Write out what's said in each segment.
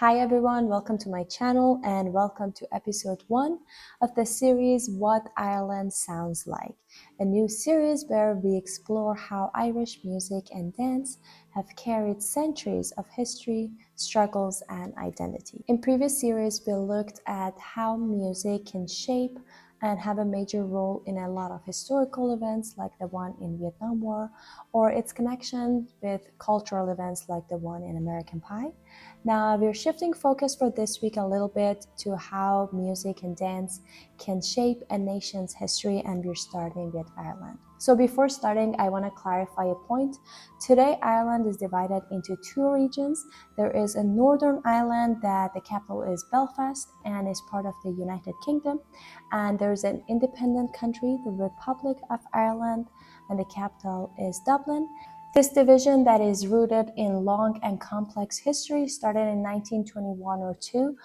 Hi everyone, welcome to my channel and welcome to episode 1 of the series What Ireland Sounds Like, a new series where we explore how Irish music and dance have carried centuries of history, struggles, and identity. In previous series, we looked at how music can shape and have a major role in a lot of historical events like the one in Vietnam War, or its connection with cultural events like the one in American Pie. Now we're shifting focus for this week a little bit to how music and dance can shape a nation's history, and we're starting with Ireland. So before starting, I want to clarify a point. Today, Ireland is divided into two regions. There is a Northern Ireland that the capital is Belfast and is part of the United Kingdom. And there's an independent country, the Republic of Ireland, and the capital is Dublin. This division that is rooted in long and complex history started in 1921 or 2,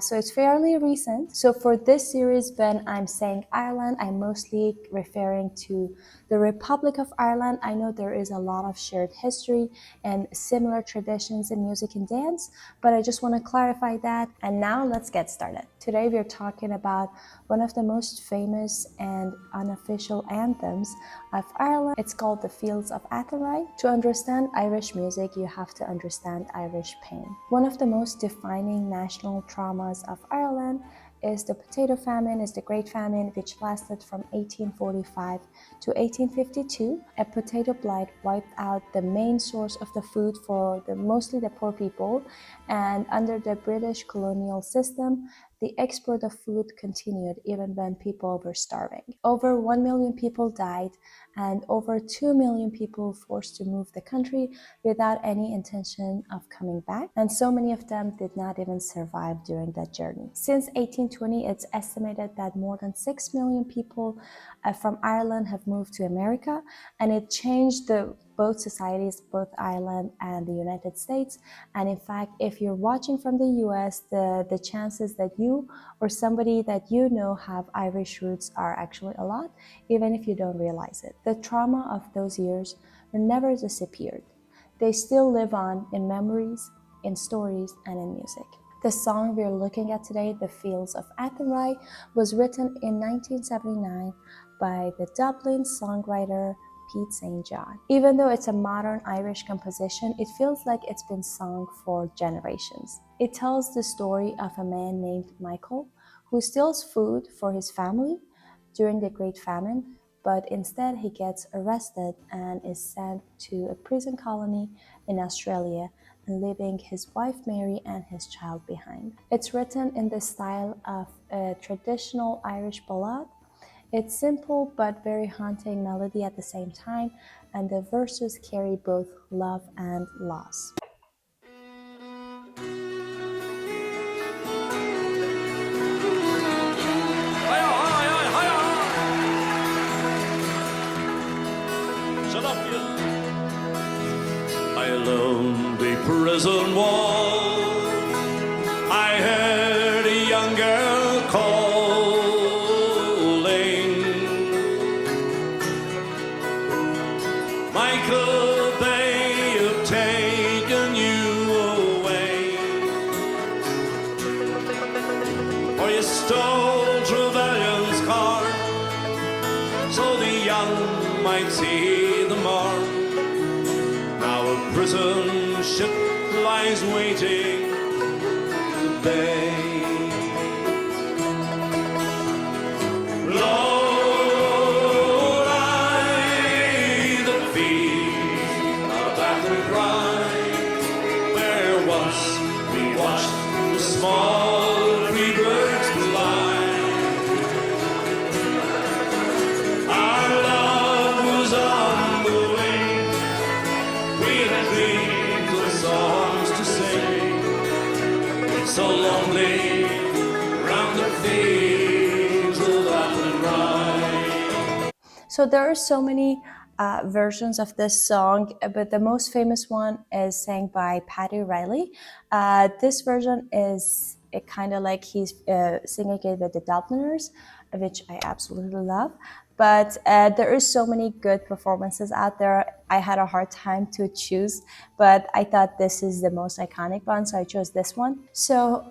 so it's fairly recent. So for this series, when I'm saying Ireland, I'm mostly referring to the Republic of Ireland. I know there is a lot of shared history and similar traditions in music and dance, but I just want to clarify that. And now let's get started. Today we're talking about one of the most famous and unofficial anthems of Ireland. It's called the Fields of Athenry. To understand Irish music, you have to understand Irish pain. One of the most defining national traumas of Ireland is the potato famine, is the Great Famine, which lasted from 1845 to 1852. A potato blight wiped out the main source of the food for mostly the poor people, and under the British colonial system, the export of food continued even when people were starving. Over 1 million people died and over 2 million people forced to move the country without any intention of coming back. And so many of them did not even survive during that journey. Since 1820, it's estimated that more than 6 million people from Ireland have moved to America, and it changed both societies, both Ireland and the United States. And in fact, if you're watching from the US, the chances that you or somebody that you know have Irish roots are actually a lot, even if you don't realize it. The trauma of those years never disappeared. They still live on in memories, in stories, and in music. The song we're looking at today, The Fields of Athenry, was written in 1979 by the Dublin songwriter Pete St. John. Even though it's a modern Irish composition, it feels like it's been sung for generations. It tells the story of a man named Michael who steals food for his family during the Great Famine, but instead he gets arrested and is sent to a prison colony in Australia, and leaving his wife Mary and his child behind. It's written in the style of a traditional Irish ballad. It's simple but very haunting melody at the same time, and the verses carry both love and loss. I alone the prison wall. I heard a young girl calling, Michael, they have taken you away, for you stole Trevelyan's car, so the young might see the mark. A prison ship lies waiting to bay. Lord, I the fields of Athenry, where once we watched the small free birds fly. Our love was on the wing. We had dreams and songs to sing. It's so lonely round the fields of Athenry. So there are so many versions of this song, but the most famous one is sang by Paddy Riley. This version is kind of like he's singing it with the Dubliners, which I absolutely love. But there is so many good performances out there. I had a hard time to choose, but I thought this is the most iconic one, so I chose this one. So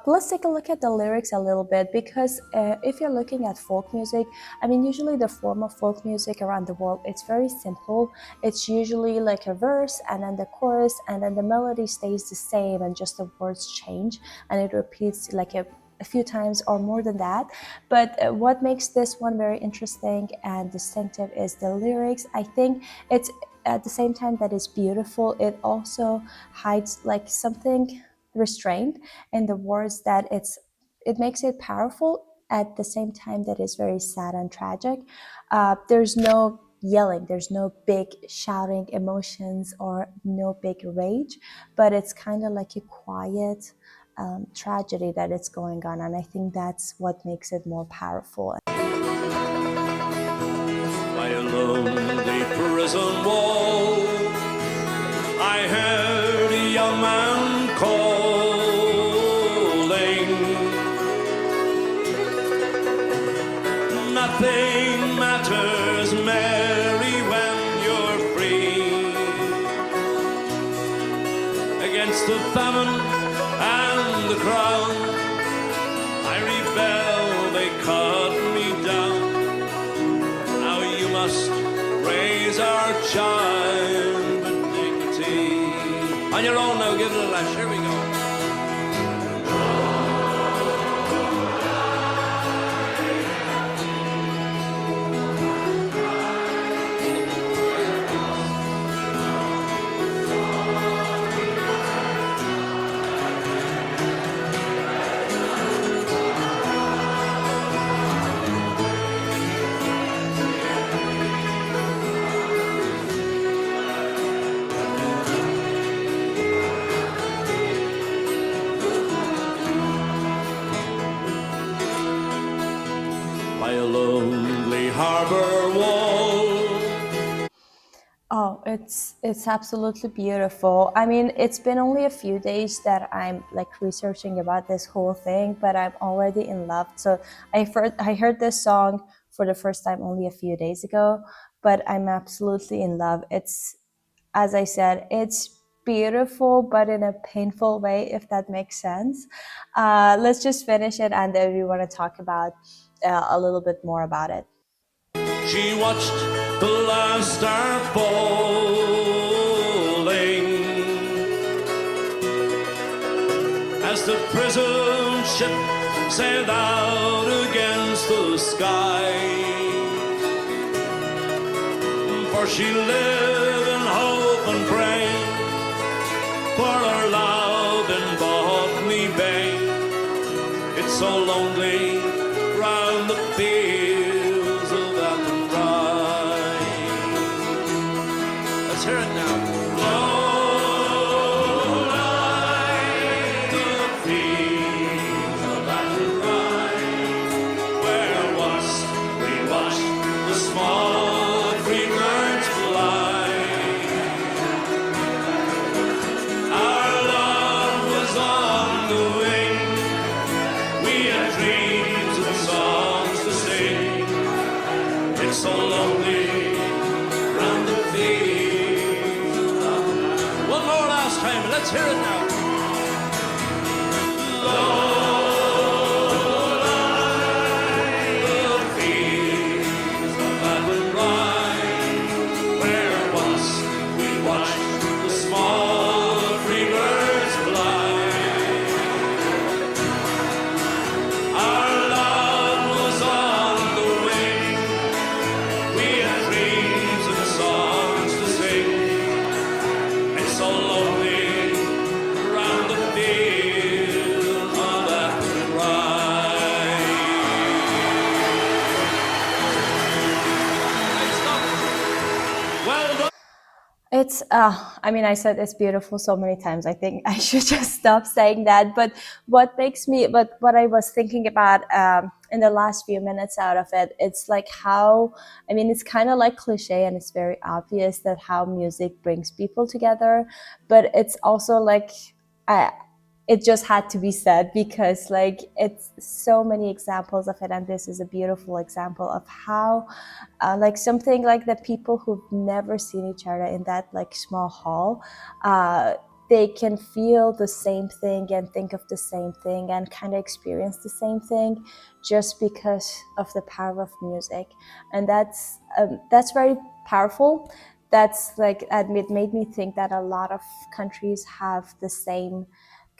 let's take a look at the lyrics a little bit, because if you're looking at folk music, I mean, usually the form of folk music around the world, it's very simple. It's usually like a verse and then the chorus, and then the melody stays the same and just the words change, and it repeats like a few times or more than that. But what makes this one very interesting and distinctive is the lyrics. I think it's at the same time that it's beautiful, it also hides like something restrained in the words, that it makes it powerful at the same time that it's very sad and tragic. There's no yelling, there's no big shouting emotions or no big rage, but it's kind of like a quiet tragedy that it's going on, and I think that's what makes it more powerful. By a lonely prison wall, I heard a young man calling. Nothing matters, Mary, when you're free. Against the famine and the crown, I rebel, they cut me down. Now you must raise our child with dignity. On your own now, give it a lash, here we go. By a lonely harbor wall. Oh, it's absolutely beautiful. I mean, it's been only a few days that I'm like researching about this whole thing, but I'm already in love. So I heard this song for the first time only a few days ago, but I'm absolutely in love. It's, as I said, it's beautiful, but in a painful way, if that makes sense. Let's just finish it, and then we want to talk about a little bit more about it. She watched the last star falling as the prison ship sailed out against the sky. For she lived in hope and pray, for her love in Botany Bay. It's so lonely round the fields of Athenry. Let's hear it now. Low lie the fields of Athenry, where once we watched the small free birds fly. Our love was on the wing, we had dreams and songs to sing. It's so lonely round the fields of Athenry. One more last time, let's hear it now. Low lie the fields of Athenry, where once we watched the small free birds fly. Our love was on the wing, we had dreams and songs to sing. It's so lonely round the fields of Athenry. Well done. It's, I mean, I said it's beautiful so many times. I think I should just stop saying that. But what I was thinking about in the last few minutes out of it, it's like how, I mean, it's kind of like cliche and it's very obvious that how music brings people together. But it's also like, it just had to be said because like it's so many examples of it, and this is a beautiful example of how like something like the people who've never seen each other in that like small hall, they can feel the same thing and think of the same thing and kind of experience the same thing just because of the power of music. And that's very powerful. That's like, it made me think that a lot of countries have the same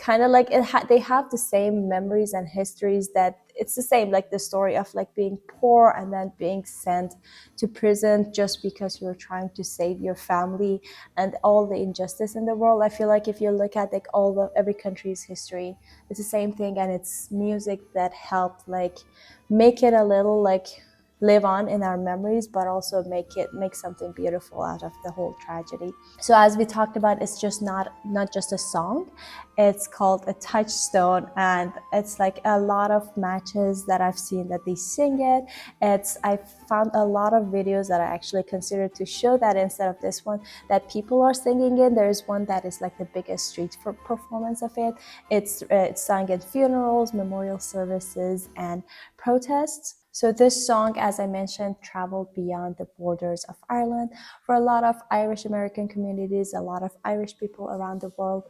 kind of like they have the same memories and histories, that it's the same, like the story of like being poor and then being sent to prison just because you're trying to save your family, and all the injustice in the world. I feel like if you look at like every country's history, it's the same thing, and it's music that helped like make it a little like live on in our memories, but also make something beautiful out of the whole tragedy. So as we talked about, it's just not just a song, it's called a touchstone, and it's like a lot of matches that I've seen that they sing it. I found a lot of videos that I actually considered to show that instead of this one that people are singing it. There's one that is like the biggest street performance of it. It's sung in funerals, memorial services, and protests. So this song, as I mentioned, traveled beyond the borders of Ireland. For a lot of Irish American communities, a lot of Irish people around the world,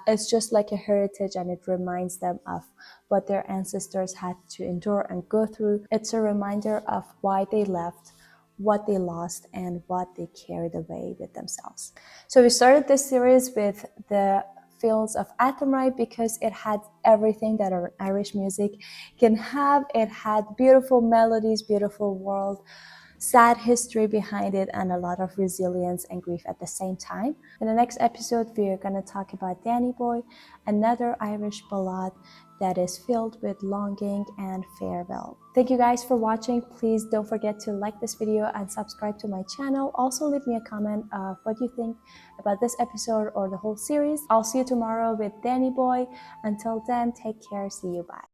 it's just like a heritage, and it reminds them of what their ancestors had to endure and go through. It's a reminder of why they left, what they lost, and what they carried away with themselves. So we started this series with the Fields of Athenry because it had everything that our Irish music can have. It had beautiful melodies, beautiful world, sad history behind it, and a lot of resilience and grief at the same time. In the next episode, we are going to talk about Danny Boy, another Irish ballad that is filled with longing and farewell. Thank you guys for watching. Please don't forget to like this video and subscribe to my channel. Also leave me a comment of what you think about this episode or the whole series. I'll see you tomorrow with Danny Boy. Until then, take care. See you. Bye.